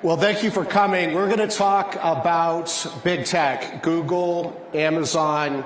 Well, thank you for coming. We're going to talk about big tech, Google, Amazon,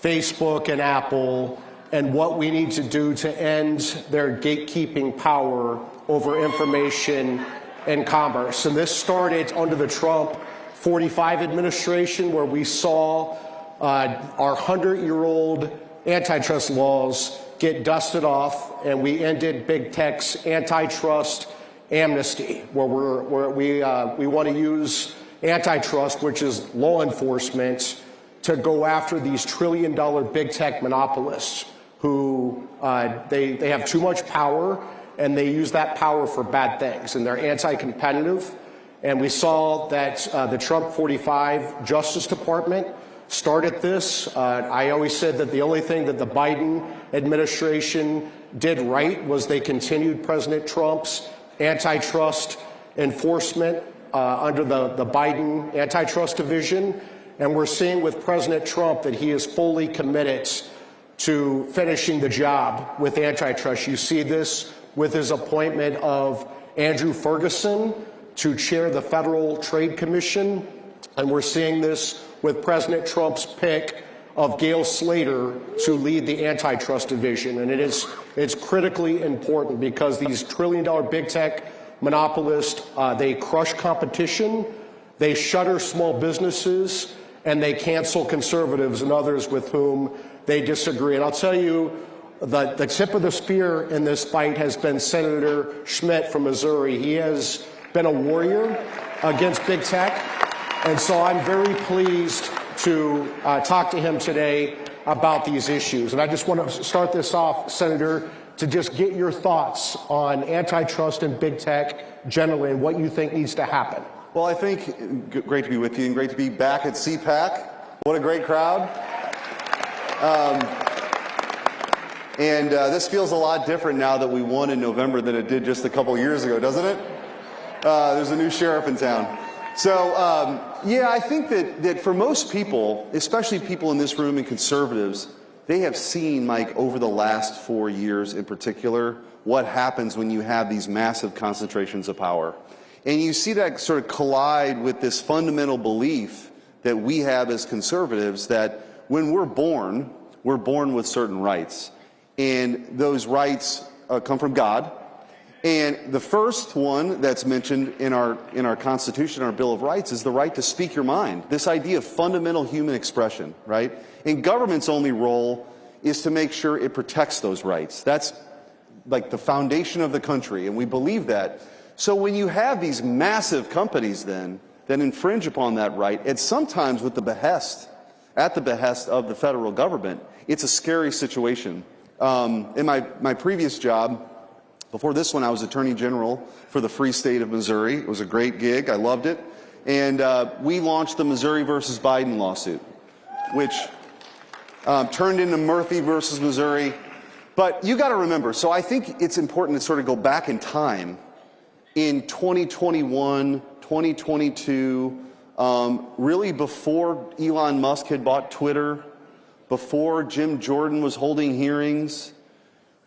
Facebook, and Apple, and what we need to do to end their gatekeeping power over information and commerce. And this started under the Trump 45 administration, where we saw our 100-year-old antitrust laws get dusted off, and we ended big tech's antitrust amnesty, where we want to use antitrust, which is law enforcement, to go after these trillion-dollar big tech monopolists who they have too much power, and they use that power for bad things, and they're anti-competitive. And we saw that the Trump 45 Justice Department started this. I always said that the only thing that the Biden administration did right was they continued President Trump's antitrust enforcement under the Biden antitrust division. And we're seeing with President Trump that he is fully committed to finishing the job with antitrust. You see this with his appointment of Andrew Ferguson to chair the Federal Trade Commission. And we're seeing this with President Trump's pick of Gail Slater to lead the antitrust division. And it's critically important because these trillion-dollar big tech monopolists, they crush competition, they shutter small businesses, and they cancel conservatives and others with whom they disagree. And I'll tell you, the tip of the spear in this fight has been Senator Schmitt from Missouri. He has been a warrior against big tech, and so I'm very pleased to talk to him today about these issues. And I just want to start this off, Senator, to just get your thoughts on antitrust and big tech generally and what you think needs to happen. Well, I think great to be with you and great to be back at CPAC. What a great crowd. This feels a lot different now that we won in November than it did just a couple years ago, doesn't it? There's a new sheriff in town. So, yeah, I think that for most people, especially people in this room and conservatives, they have seen, Mike, over the last 4 years in particular, what happens when you have these massive concentrations of power. And you see that sort of collide with this fundamental belief that we have as conservatives that when we're born with certain rights. And those rights come from God. And the first one that's mentioned in our Constitution, our Bill of Rights, is the right to speak your mind. This idea of fundamental human expression, right? And government's only role is to make sure it protects those rights. That's like the foundation of the country, and we believe that. So when you have these massive companies then that infringe upon that right, and sometimes at the behest of the federal government, it's a scary situation. In my previous job, before this one, I was Attorney General for the free state of Missouri. It was a great gig. I loved it. And we launched the Missouri versus Biden lawsuit, which turned into Murphy versus Missouri. But you got to remember, so I think it's important to sort of go back in time. In 2021, 2022, really before Elon Musk had bought Twitter, before Jim Jordan was holding hearings,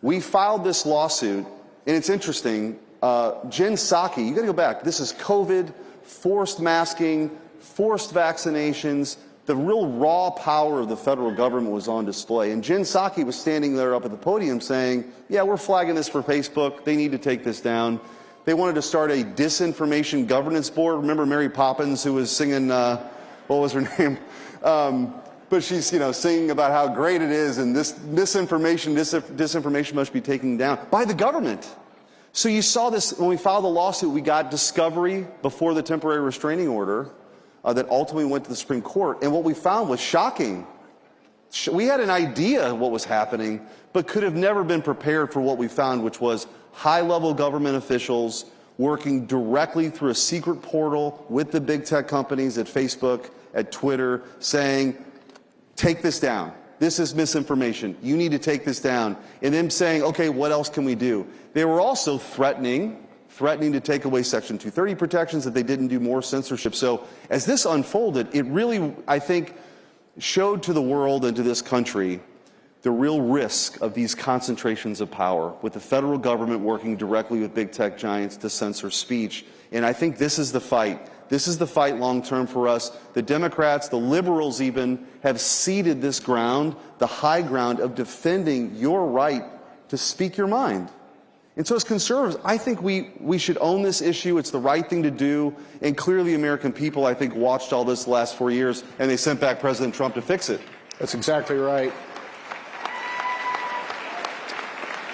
we filed this lawsuit. And it's interesting, Jen Psaki, you got to go back. This is COVID, forced masking, forced vaccinations. The real raw power of the federal government was on display. And Jen Psaki was standing there up at the podium saying, yeah, we're flagging this for Facebook. They need to take this down. They wanted to start a disinformation governance board. Remember Mary Poppins, who was singing, what was her name? But she's, singing about how great it is, and this disinformation must be taken down by the government. So you saw this when we filed the lawsuit. We got discovery before the temporary restraining order that ultimately went to the Supreme Court. And what we found was shocking. We had an idea of what was happening, but could have never been prepared for what we found, which was high-level government officials working directly through a secret portal with the big tech companies at Facebook, at Twitter, saying, take this down. This is misinformation. You need to take this down. And them saying, okay, what else can we do? They were also threatening to take away Section 230 protections if they didn't do more censorship. So as this unfolded, it really, I think, showed to the world and to this country the real risk of these concentrations of power, with the federal government working directly with big tech giants to censor speech. And I think this is the fight. This is the fight long term for us. The Democrats, the liberals even, have ceded this ground, the high ground of defending your right to speak your mind. And so as conservatives, I think we should own this issue. It's the right thing to do. And clearly American people, I think, watched all this the last 4 years, and they sent back President Trump to fix it. That's exactly right.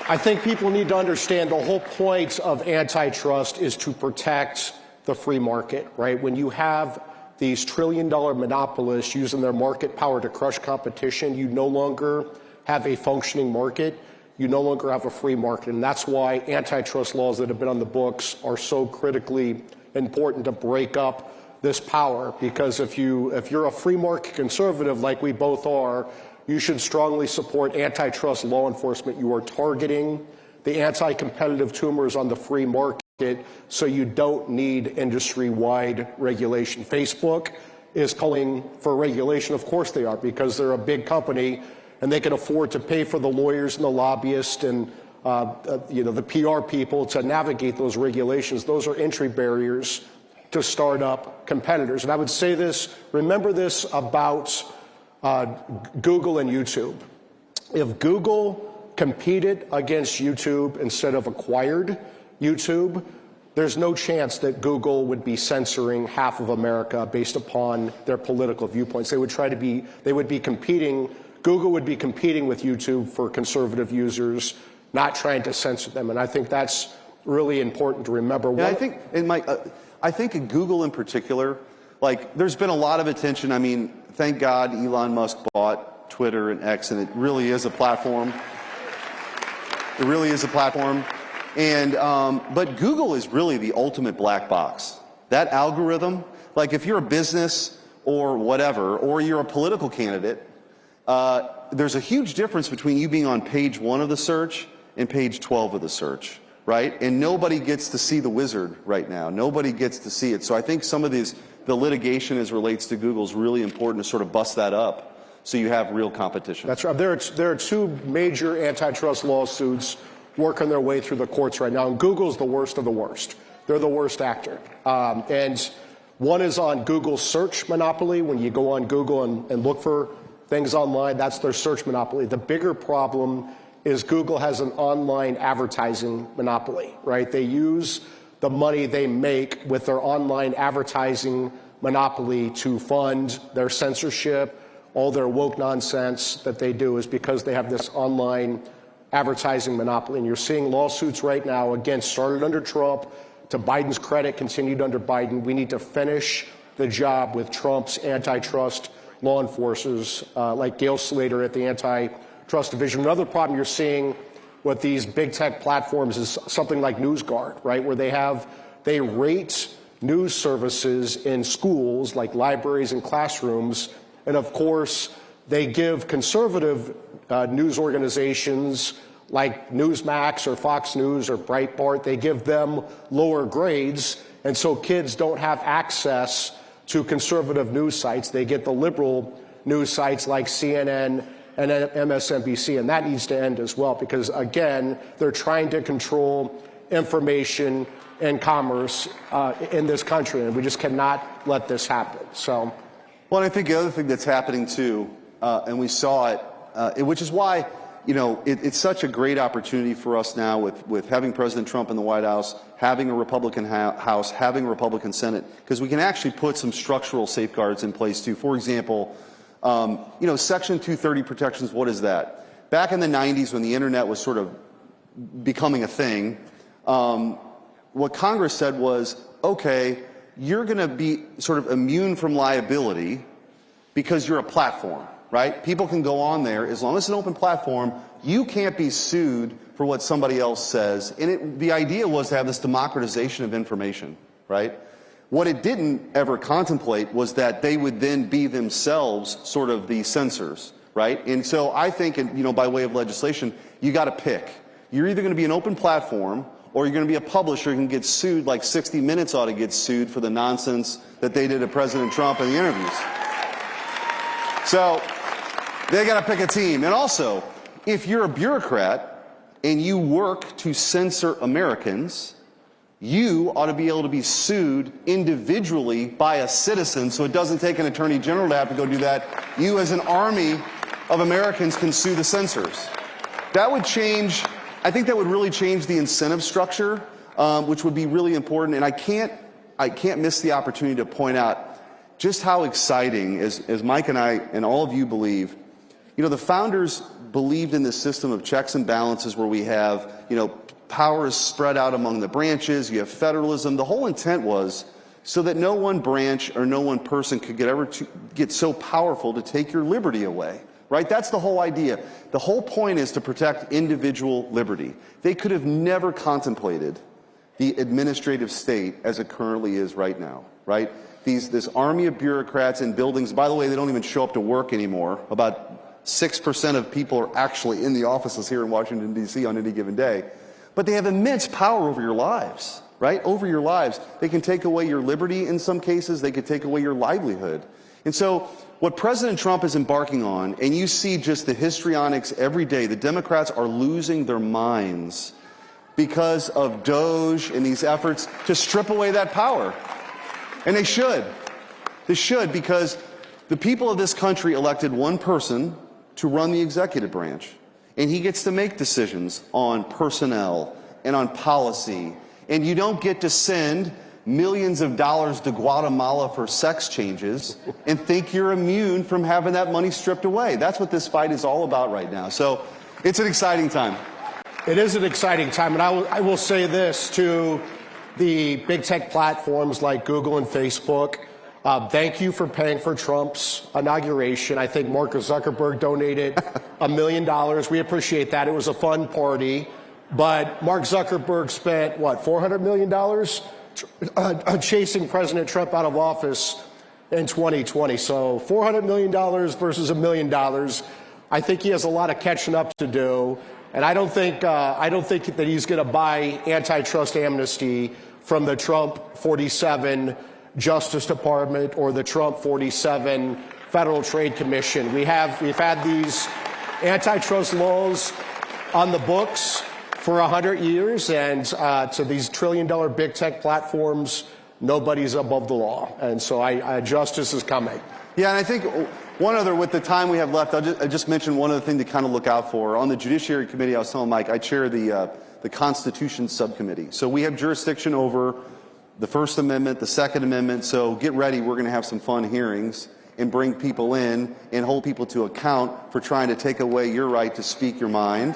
I think people need to understand the whole point of antitrust is to protect the free market, right? When you have these trillion-dollar monopolists using their market power to crush competition, you no longer have a functioning market. You no longer have a free market. And that's why antitrust laws that have been on the books are so critically important to break up this power. Because if you're a free market conservative like we both are, you should strongly support antitrust law enforcement. You are targeting the anti-competitive tumors on the free market, so you don't need industry-wide regulation. Facebook is calling for regulation. Of course they are, because they're a big company and they can afford to pay for the lawyers and the lobbyists and the PR people to navigate those regulations. Those are entry barriers to start-up competitors. And I would say this, remember this about Google and YouTube. If Google competed against YouTube instead of acquired YouTube, there's no chance that Google would be censoring half of America based upon their political viewpoints. They would be competing, Google would be competing with YouTube for conservative users, not trying to censor them. And I think that's really important to remember. And I think in Google in particular, like, there's been a lot of attention. I mean, thank God Elon Musk bought Twitter and X, and it really is a platform. It really is a platform. And, but Google is really the ultimate black box. That algorithm, like if you're a business or whatever, or you're a political candidate, there's a huge difference between you being on page 1 of the search and page 12 of the search, right? And nobody gets to see the wizard right now. Nobody gets to see it. So I think some of the litigation as relates to Google is really important to sort of bust that up so you have real competition. That's right. There are two major antitrust lawsuits working their way through the courts right now, and Google's the worst of the worst. They're the worst actor. And one is on Google's search monopoly. When you go on Google and look for things online, that's their search monopoly. The bigger problem is Google has an online advertising monopoly, right? They use the money they make with their online advertising monopoly to fund their censorship. All their woke nonsense that they do is because they have this online advertising monopoly. And you're seeing lawsuits right now, again, started under Trump, to Biden's credit, continued under Biden. We need to finish the job with Trump's antitrust law enforcers like Gail Slater at the Antitrust Division. Another problem you're seeing with these big tech platforms is something like NewsGuard, right, where they rate news services in schools like libraries and classrooms, and of course they give conservative news organizations like Newsmax or Fox News or Breitbart, they give them lower grades, and so kids don't have access to conservative news sites. They get the liberal news sites like CNN and MSNBC, and that needs to end as well, because again, they're trying to control information and commerce in this country, and we just cannot let this happen. So, well, I think the other thing that's happening too, and we saw it, which is why, you know, it's such a great opportunity for us now with having President Trump in the White House, having a Republican House, having a Republican Senate, because we can actually put some structural safeguards in place too. For example, you know, Section 230 protections, what is that? Back in the 90s when the internet was sort of becoming a thing, what Congress said was, okay, you're going to be sort of immune from liability because you're a platform, right? People can go on there. As long as it's an open platform, you can't be sued for what somebody else says. And the idea was to have this democratization of information, right? What it didn't ever contemplate was that they would then be themselves sort of the censors, right? And so I think, you know, by way of legislation, you got to pick. You're either going to be an open platform, or you're going to be a publisher who can get sued, like 60 Minutes ought to get sued for the nonsense that they did to President Trump in the interviews. So they got to pick a team. And also, if you're a bureaucrat and you work to censor Americans, you ought to be able to be sued individually by a citizen, so it doesn't take an attorney general to have to go do that. You, as an army of Americans, can sue the censors. That would change, I think that would really change the incentive structure, which would be really important. And I can't miss the opportunity to point out just how exciting, as Mike and I and all of you believe, the founders believed in this system of checks and balances where we have, power is spread out among the branches, you have federalism. The whole intent was so that no one branch or no one person could get so powerful to take your liberty away, right? That's the whole idea. The whole point is to protect individual liberty. They could have never contemplated the administrative state as it currently is right now, right? This army of bureaucrats in buildings, by the way, they don't even show up to work anymore. About 6% of people are actually in the offices here in Washington, D.C. on any given day. But they have immense power over your lives, right? Over your lives. They can take away your liberty in some cases. They could take away your livelihood. And so what President Trump is embarking on, and you see just the histrionics every day, the Democrats are losing their minds because of DOJ and these efforts to strip away that power. And they should. They should, because the people of this country elected one person to run the executive branch. And he gets to make decisions on personnel and on policy. And you don't get to send millions of dollars to Guatemala for sex changes and think you're immune from having that money stripped away. That's what this fight is all about right now. So it's an exciting time. It is an exciting time. And I will say this to the big tech platforms like Google and Facebook. Thank you for paying for Trump's inauguration. I think Mark Zuckerberg donated $1 million. We appreciate that. It was a fun party. But Mark Zuckerberg spent, what, $400 million chasing President Trump out of office in 2020. So $400 million versus $1 million. I think he has a lot of catching up to do. And I don't think that he's going to buy antitrust amnesty from the Trump 47 Justice Department or the Trump 47 Federal Trade Commission. We've had these antitrust laws on the books for 100 years, and to these trillion-dollar big tech platforms, nobody's above the law. And so justice is coming. Yeah, and I think one other, with the time we have left, I just mention one other thing to kind of look out for. On the Judiciary Committee, I was telling Mike, I chair the Constitution Subcommittee. So we have jurisdiction over the First Amendment, the Second Amendment. So get ready, we're going to have some fun hearings and bring people in and hold people to account for trying to take away your right to speak your mind.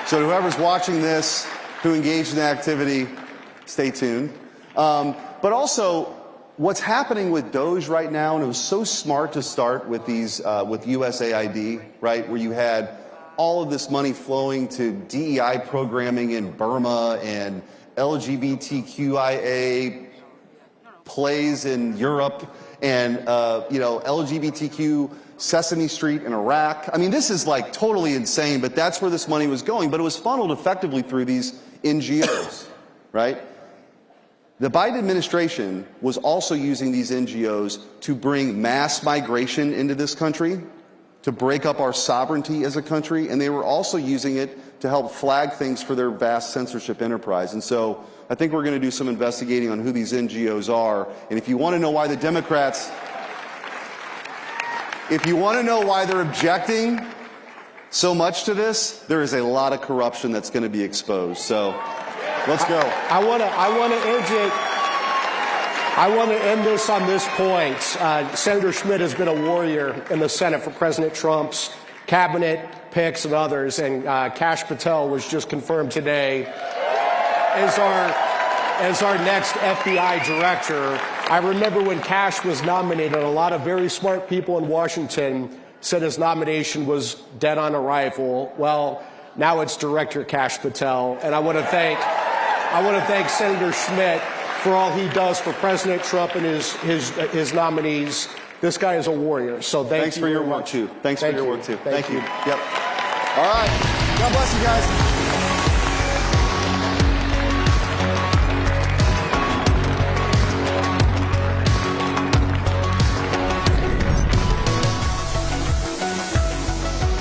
So whoever's watching this, who engaged in activity, stay tuned. But also, what's happening with DOJ right now, and it was so smart to start with these, with USAID, right, where you had all of this money flowing to DEI programming in Burma and LGBTQIA plays in Europe and, LGBTQ Sesame Street in Iraq. I mean, this is like totally insane, but that's where this money was going. But it was funneled effectively through these NGOs, right? The Biden administration was also using these NGOs to bring mass migration into this country, to break up our sovereignty as a country, and they were also using it to help flag things for their vast censorship enterprise. And so I think we're going to do some investigating on who these NGOs are. And if you want to know why the Democrats, if you want to know why they're objecting so much to this, there is a lot of corruption that's going to be exposed. So let's go. I want to end this on this point. Senator Schmitt has been a warrior in the Senate for President Trump's cabinet picks and others, and Kash Patel was just confirmed today as our next FBI director. I remember when Kash was nominated, a lot of very smart people in Washington said his nomination was dead on arrival. Well, now it's Director Kash Patel, and I want to thank Senator Schmitt for all he does for President Trump and his nominees. This guy is a warrior. So thanks for your work too. Thanks for your work too. Thank you. Yep. All right. God bless you guys.